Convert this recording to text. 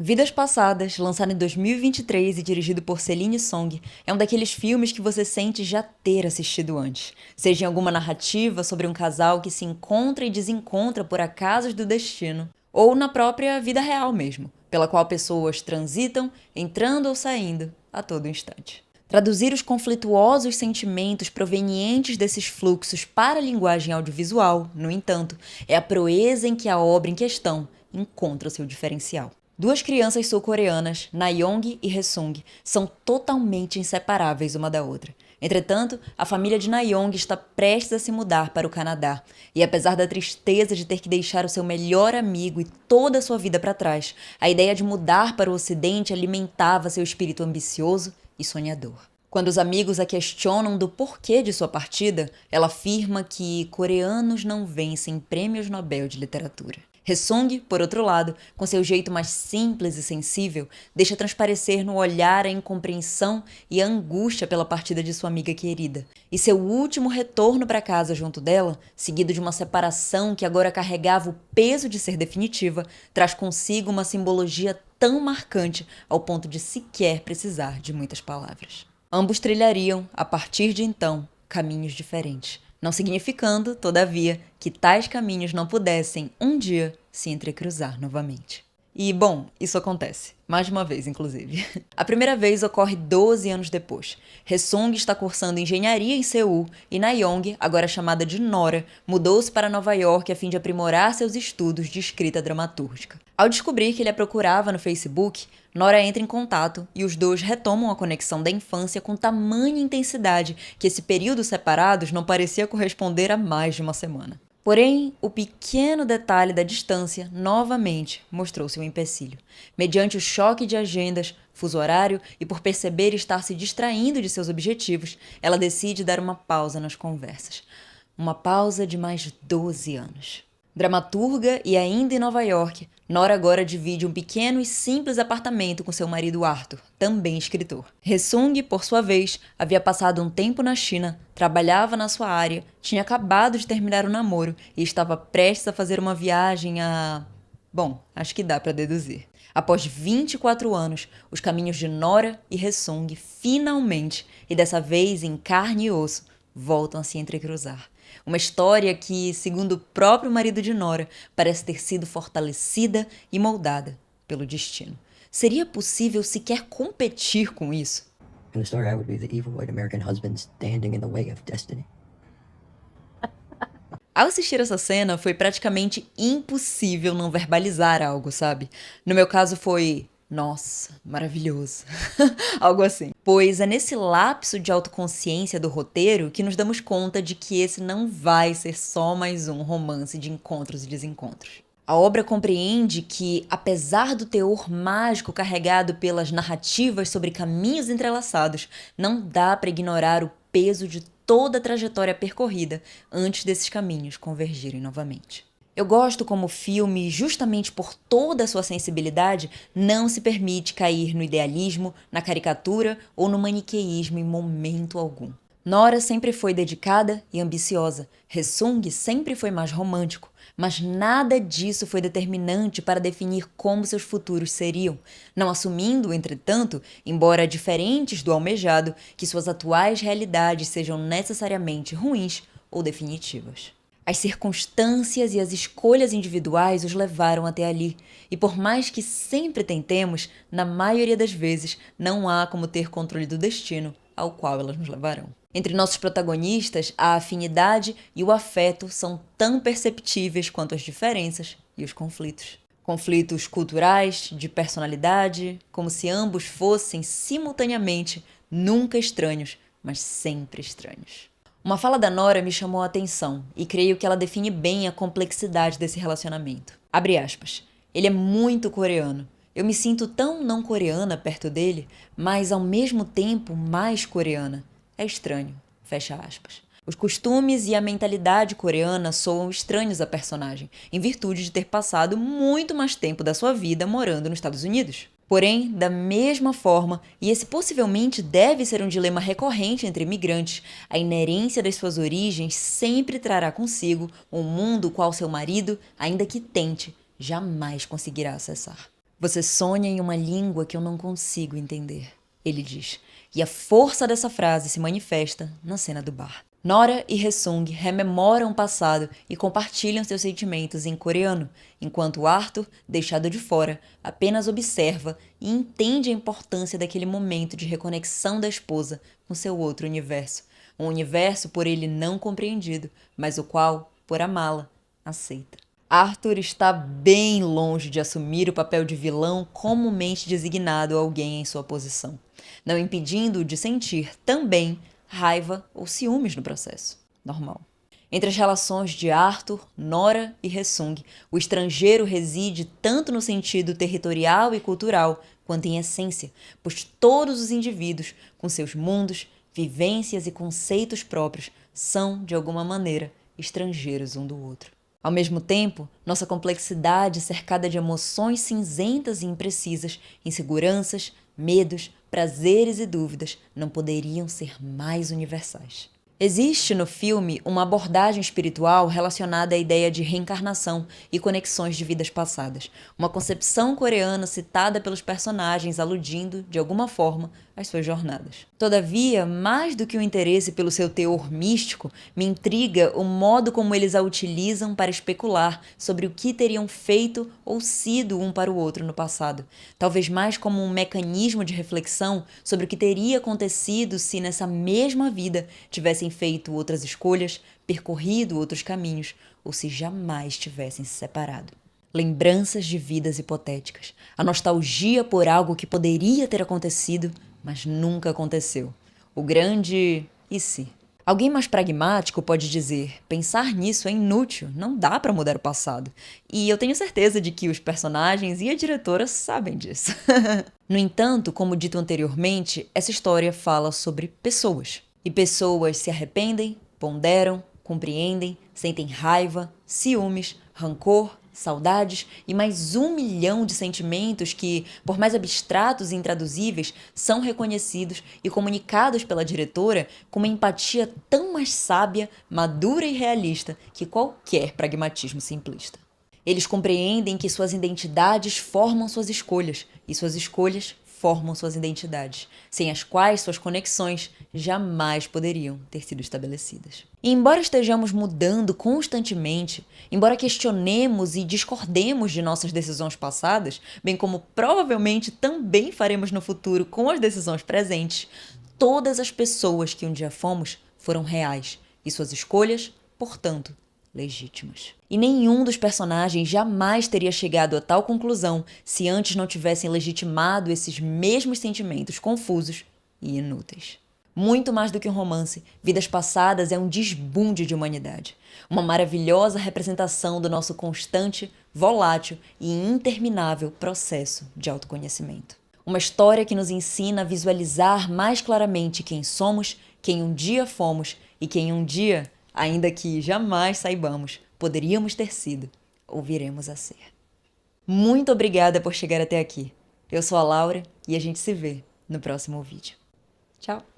Vidas Passadas, lançado em 2023 e dirigido por Celine Song, é um daqueles filmes que você sente já ter assistido antes. Seja em alguma narrativa sobre um casal que se encontra e desencontra por acasos do destino, ou na própria vida real mesmo, pela qual pessoas transitam, entrando ou saindo a todo instante. Traduzir os conflituosos sentimentos provenientes desses fluxos para a linguagem audiovisual, no entanto, é a proeza em que a obra em questão encontra o seu diferencial. Duas crianças sul-coreanas, Nayeong e Haesung, são totalmente inseparáveis uma da outra. Entretanto, a família de Nayeong está prestes a se mudar para o Canadá, e apesar da tristeza de ter que deixar o seu melhor amigo e toda a sua vida para trás, a ideia de mudar para o Ocidente alimentava seu espírito ambicioso e sonhador. Quando os amigos a questionam do porquê de sua partida, ela afirma que coreanos não vencem prêmios Nobel de literatura. Haesung, por outro lado, com seu jeito mais simples e sensível, deixa transparecer no olhar a incompreensão e a angústia pela partida de sua amiga querida. E seu último retorno para casa junto dela, seguido de uma separação que agora carregava o peso de ser definitiva, traz consigo uma simbologia tão marcante ao ponto de sequer precisar de muitas palavras. Ambos trilhariam, a partir de então, caminhos diferentes, não significando, todavia, que tais caminhos não pudessem, um dia, se entrecruzar novamente. E, bom, isso acontece. Mais de uma vez, inclusive. A primeira vez ocorre 12 anos depois. Haesung está cursando engenharia em Seul e Nayeong, agora chamada de Nora, mudou-se para Nova York a fim de aprimorar seus estudos de escrita dramatúrgica. Ao descobrir que ele a procurava no Facebook, Nora entra em contato e os dois retomam a conexão da infância com tamanha intensidade que esse período separados não parecia corresponder a mais de uma semana. Porém, o pequeno detalhe da distância novamente mostrou-se um empecilho. Mediante o choque de agendas, fuso horário e por perceber estar se distraindo de seus objetivos, ela decide dar uma pausa nas conversas. Uma pausa de mais de 12 anos. Dramaturga e ainda em Nova York, Nora agora divide um pequeno e simples apartamento com seu marido Arthur, também escritor. Haesung, por sua vez, havia passado um tempo na China, trabalhava na sua área, tinha acabado de terminar o namoro e estava prestes a fazer uma viagem a... Bom, acho que dá para deduzir. Após 24 anos, os caminhos de Nora e Haesung finalmente, e dessa vez em carne e osso, voltam a se entrecruzar. Uma história que, segundo o próprio marido de Nora, parece ter sido fortalecida e moldada pelo destino. Seria possível sequer competir com isso? In the story, I would be the evil white American husband standing in the way of destiny. Ao assistir essa cena, foi praticamente impossível não verbalizar algo, sabe? No meu caso foi... Nossa, maravilhoso. Algo assim. Pois é nesse lapso de autoconsciência do roteiro que nos damos conta de que esse não vai ser só mais um romance de encontros e desencontros. A obra compreende que, apesar do teor mágico carregado pelas narrativas sobre caminhos entrelaçados, não dá para ignorar o peso de toda a trajetória percorrida antes desses caminhos convergirem novamente. Eu gosto como o filme, justamente por toda a sua sensibilidade, não se permite cair no idealismo, na caricatura ou no maniqueísmo em momento algum. Nora sempre foi dedicada e ambiciosa. Haesung sempre foi mais romântico, mas nada disso foi determinante para definir como seus futuros seriam, não assumindo, entretanto, embora diferentes do almejado, que suas atuais realidades sejam necessariamente ruins ou definitivas. As circunstâncias e as escolhas individuais os levaram até ali, e por mais que sempre tentemos, na maioria das vezes não há como ter controle do destino ao qual elas nos levarão. Entre nossos protagonistas, a afinidade e o afeto são tão perceptíveis quanto as diferenças e os conflitos. Conflitos culturais, de personalidade, como se ambos fossem simultaneamente nunca estranhos, mas sempre estranhos. Uma fala da Nora me chamou a atenção e creio que ela define bem a complexidade desse relacionamento. Abre aspas. Ele é muito coreano. Eu me sinto tão não coreana perto dele, mas ao mesmo tempo mais coreana. É estranho. Fecha aspas. Os costumes e a mentalidade coreana soam estranhos à personagem, em virtude de ter passado muito mais tempo da sua vida morando nos Estados Unidos. Porém, da mesma forma, e esse possivelmente deve ser um dilema recorrente entre imigrantes, a inerência das suas origens sempre trará consigo um mundo qual seu marido, ainda que tente, jamais conseguirá acessar. Você sonha em uma língua que eu não consigo entender, ele diz. E a força dessa frase se manifesta na cena do bar. Nora e Hae-sung rememoram o passado e compartilham seus sentimentos em coreano, enquanto Arthur, deixado de fora, apenas observa e entende a importância daquele momento de reconexão da esposa com seu outro universo. Um universo por ele não compreendido, mas o qual, por amá-la, aceita. Arthur está bem longe de assumir o papel de vilão comumente designado a alguém em sua posição, não impedindo-o de sentir também raiva ou ciúmes no processo. Normal. Entre as relações de Arthur, Nora e Hae-sung, o estrangeiro reside tanto no sentido territorial e cultural, quanto em essência, pois todos os indivíduos, com seus mundos, vivências e conceitos próprios, são, de alguma maneira, estrangeiros um do outro. Ao mesmo tempo, nossa complexidade cercada de emoções cinzentas e imprecisas, inseguranças, medos, prazeres e dúvidas não poderiam ser mais universais. Existe no filme uma abordagem espiritual relacionada à ideia de reencarnação e conexões de vidas passadas, uma concepção coreana citada pelos personagens aludindo, de alguma forma, às suas jornadas. Todavia, mais do que o interesse pelo seu teor místico, me intriga o modo como eles a utilizam para especular sobre o que teriam feito ou sido um para o outro no passado, talvez mais como um mecanismo de reflexão sobre o que teria acontecido se nessa mesma vida tivessem feito outras escolhas, percorrido outros caminhos, ou se jamais tivessem se separado. Lembranças de vidas hipotéticas, a nostalgia por algo que poderia ter acontecido, mas nunca aconteceu. O grande e se. Alguém mais pragmático pode dizer, pensar nisso é inútil, não dá para mudar o passado. E eu tenho certeza de que os personagens e a diretora sabem disso. No entanto, como dito anteriormente, essa história fala sobre pessoas. E pessoas se arrependem, ponderam, compreendem, sentem raiva, ciúmes, rancor, saudades e mais 1 milhão de sentimentos que, por mais abstratos e intraduzíveis, são reconhecidos e comunicados pela diretora com uma empatia tão mais sábia, madura e realista que qualquer pragmatismo simplista. Eles compreendem que suas identidades formam suas escolhas e suas escolhas formam suas identidades, sem as quais suas conexões jamais poderiam ter sido estabelecidas. E embora estejamos mudando constantemente, embora questionemos e discordemos de nossas decisões passadas, bem como provavelmente também faremos no futuro com as decisões presentes, todas as pessoas que um dia fomos foram reais e suas escolhas, portanto, legítimas. E nenhum dos personagens jamais teria chegado a tal conclusão se antes não tivessem legitimado esses mesmos sentimentos confusos e inúteis. Muito mais do que um romance, Vidas Passadas é um desbunde de humanidade. Uma maravilhosa representação do nosso constante, volátil e interminável processo de autoconhecimento. Uma história que nos ensina a visualizar mais claramente quem somos, quem um dia fomos e quem um dia, ainda que jamais saibamos, poderíamos ter sido ou viremos a ser. Muito obrigada por chegar até aqui. Eu sou a Laura e a gente se vê no próximo vídeo. Tchau!